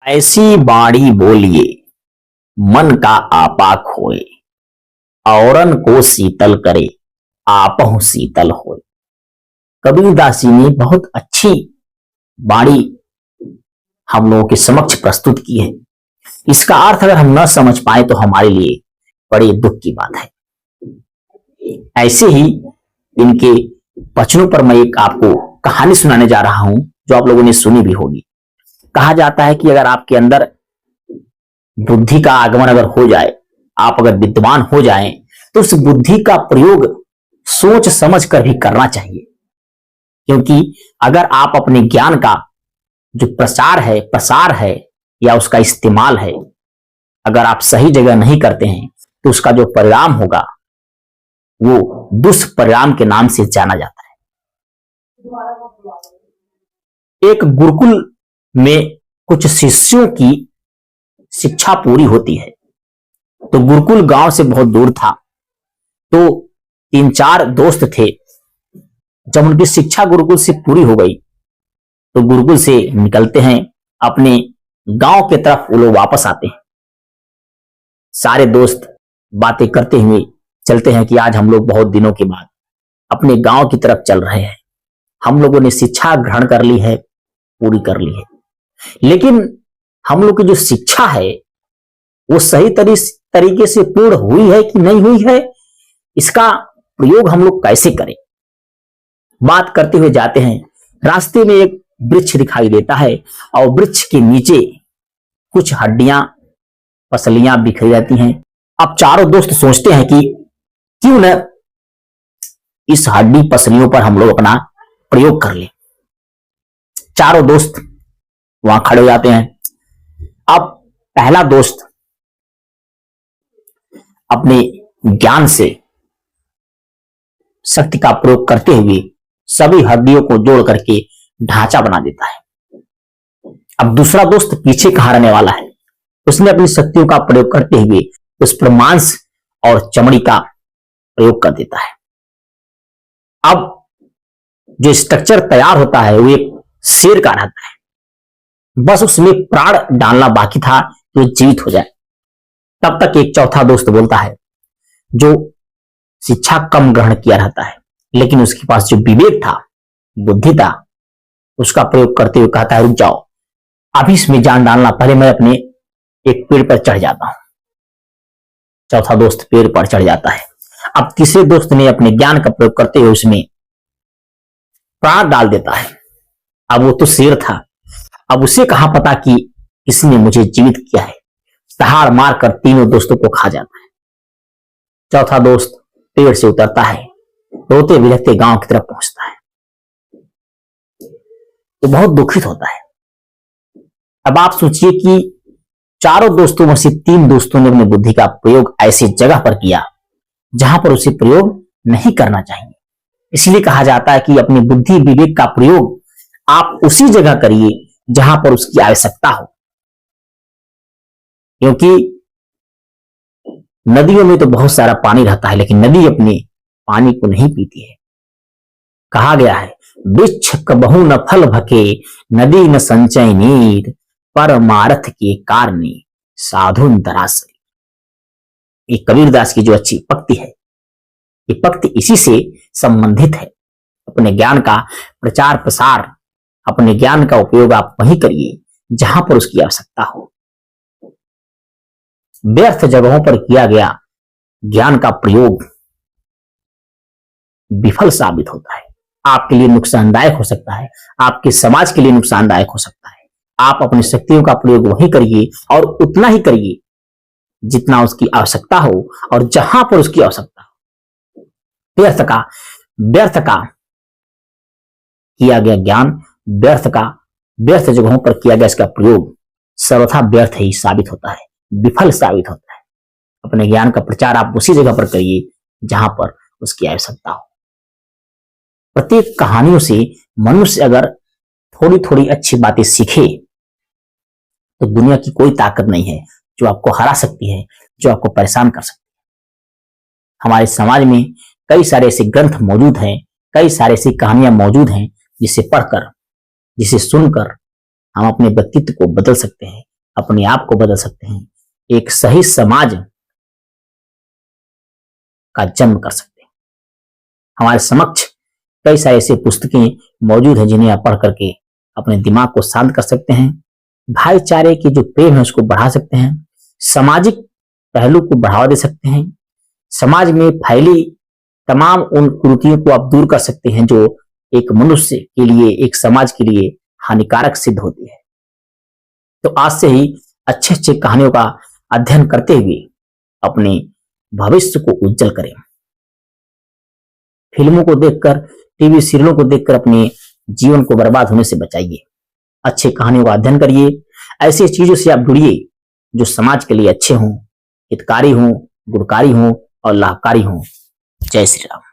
ऐसी बाणी बोलिए मन का आपा खोए, औरन को शीतल करे आपहु शीतल होए। कबीरदास जी ने बहुत अच्छी बाणी हम लोगों के समक्ष प्रस्तुत की है। इसका अर्थ अगर हम न समझ पाए तो हमारे लिए बड़े दुख की बात है। ऐसे ही इनके वचनों पर मैं एक आपको कहानी सुनाने जा रहा हूं जो आप लोगों ने सुनी भी होगी। कहा जाता है कि अगर आपके अंदर बुद्धि का आगमन अगर हो जाए, आप अगर विद्वान हो जाएं, तो उस बुद्धि का प्रयोग सोच समझ कर भी करना चाहिए। क्योंकि अगर आप अपने ज्ञान का जो प्रसार है या उसका इस्तेमाल है, अगर आप सही जगह नहीं करते हैं तो उसका जो परिणाम होगा वो दुष्परिणाम के नाम से जाना जाता है। एक गुरुकुल में कुछ शिष्यों की शिक्षा पूरी होती है, तो गुरुकुल गांव से बहुत दूर था। तो 3-4 दोस्त थे। जब उनकी शिक्षा गुरुकुल से पूरी हो गई तो गुरुकुल से निकलते हैं, अपने गांव की तरफ वो लोग वापस आते हैं। सारे दोस्त बातें करते हुए चलते हैं कि आज हम लोग बहुत दिनों के बाद अपने गांव की तरफ चल रहे हैं। हम लोगों ने शिक्षा ग्रहण कर ली है, पूरी कर ली है, लेकिन हम लोग की जो शिक्षा है वो सही तरीके से पूर्ण हुई है कि नहीं हुई है, इसका प्रयोग हम लोग कैसे करें। बात करते हुए जाते हैं, रास्ते में एक वृक्ष दिखाई देता है और वृक्ष के नीचे कुछ हड्डियां पसलियां बिखरी रहती हैं। अब चारों दोस्त सोचते हैं कि क्यों न इस हड्डी पसलियों पर हम लोग अपना प्रयोग कर लें। चारों दोस्त वहां खड़े हो जाते हैं। अब पहला दोस्त अपने ज्ञान से शक्ति का प्रयोग करते हुए सभी हड्डियों को जोड़ करके ढांचा बना देता है। अब दूसरा दोस्त पीछे कहां रहने वाला है, उसने अपनी शक्तियों का प्रयोग करते हुए उस पर मांस और चमड़ी का प्रयोग कर देता है। अब जो स्ट्रक्चर तैयार होता है वो एक शेर का रहता है, बस उसमें प्राण डालना बाकी था तो जीवित हो जाए। तब तक एक चौथा दोस्त बोलता है, जो शिक्षा कम ग्रहण किया रहता है लेकिन उसके पास जो विवेक था, बुद्धि था, उसका प्रयोग करते हुए कहता है, रुक जाओ, अभी इसमें जान डालना, पहले मैं अपने एक पेड़ पर चढ़ जाता हूं। चौथा दोस्त पेड़ पर चढ़ जाता है। अब तीसरे दोस्त ने अपने ज्ञान का प्रयोग करते हुए उसमें प्राण डाल देता है। अब वो तो शेर था, अब उसे कहां पता कि किसी ने मुझे जीवित किया है। दहाड़ मारकर तीनों दोस्तों को खा जाता है। चौथा दोस्त पेड़ से उतरता है, रोते बिलखते गांव की तरफ पहुंचता है, तो बहुत दुखित होता है। अब आप सोचिए कि चारों दोस्तों में से 3 दोस्तों ने अपनी बुद्धि का प्रयोग ऐसी जगह पर किया जहां पर उसे प्रयोग नहीं करना चाहिए। इसलिए कहा जाता है कि अपनी बुद्धि विवेक का प्रयोग आप उसी जगह करिए जहां पर उसकी आवश्यकता हो। क्योंकि नदियों में तो बहुत सारा पानी रहता है लेकिन नदी अपने पानी को नहीं पीती है। कहा गया है, वृक्ष कबहु न फल भके, नदी न संचय नीर, परमार्थ के कारणे साधुन दरासरी। ये कबीरदास की जो अच्छी पंक्ति है, ये पंक्ति इसी से संबंधित है। अपने ज्ञान का प्रचार प्रसार, अपने ज्ञान का उपयोग आप वहीं करिए जहां पर उसकी आवश्यकता हो। व्यर्थ जगहों पर किया गया ज्ञान का प्रयोग विफल साबित होता है, आपके लिए नुकसानदायक हो सकता है, आपके समाज के लिए नुकसानदायक हो सकता है। आप अपनी शक्तियों का प्रयोग वहीं करिए और उतना ही करिए जितना उसकी आवश्यकता हो और जहां पर उसकी आवश्यकता हो। व्यर्थ का किया गया ज्ञान, व्यर्थ जगहों पर किया गया इसका प्रयोग सर्वथा व्यर्थ ही साबित होता है, विफल साबित होता है। अपने ज्ञान का प्रचार आप उसी जगह पर करिए जहां पर उसकी आवश्यकता हो। प्रत्येक कहानियों से मनुष्य अगर थोड़ी थोड़ी अच्छी बातें सीखे तो दुनिया की कोई ताकत नहीं है जो आपको हरा सकती है, जो आपको परेशान कर सकती है। हमारे समाज में कई सारे ऐसे ग्रंथ मौजूद हैं, कई सारे ऐसी कहानियां मौजूद हैं जिसे पढ़कर, जिसे सुनकर हम अपने व्यक्तित्व को बदल सकते हैं, अपने आप को बदल सकते हैं, एक सही समाज का जन्म कर सकते हैं। हमारे समक्ष कई सारी ऐसी पुस्तकें मौजूद हैं जिन्हें आप पढ़ करके अपने दिमाग को शांत कर सकते हैं, भाईचारे की जो प्रेम है उसको बढ़ा सकते हैं, सामाजिक पहलू को बढ़ावा दे सकते हैं, समाज में फैली तमाम उन कुरीतियों को आप दूर कर सकते हैं जो एक मनुष्य के लिए, एक समाज के लिए हानिकारक सिद्ध होती है। तो आज से ही अच्छे अच्छे कहानियों का अध्ययन करते हुए अपने भविष्य को उज्जवल करें। फिल्मों को देखकर, टीवी सीरियलों को देखकर अपने जीवन को बर्बाद होने से बचाइए। अच्छी कहानियों का अध्ययन करिए, ऐसी चीजों से आप जुड़िए जो समाज के लिए अच्छे हों, हितकारी हों, गुणकारी हों और लाभकारी हों। जय श्री राम।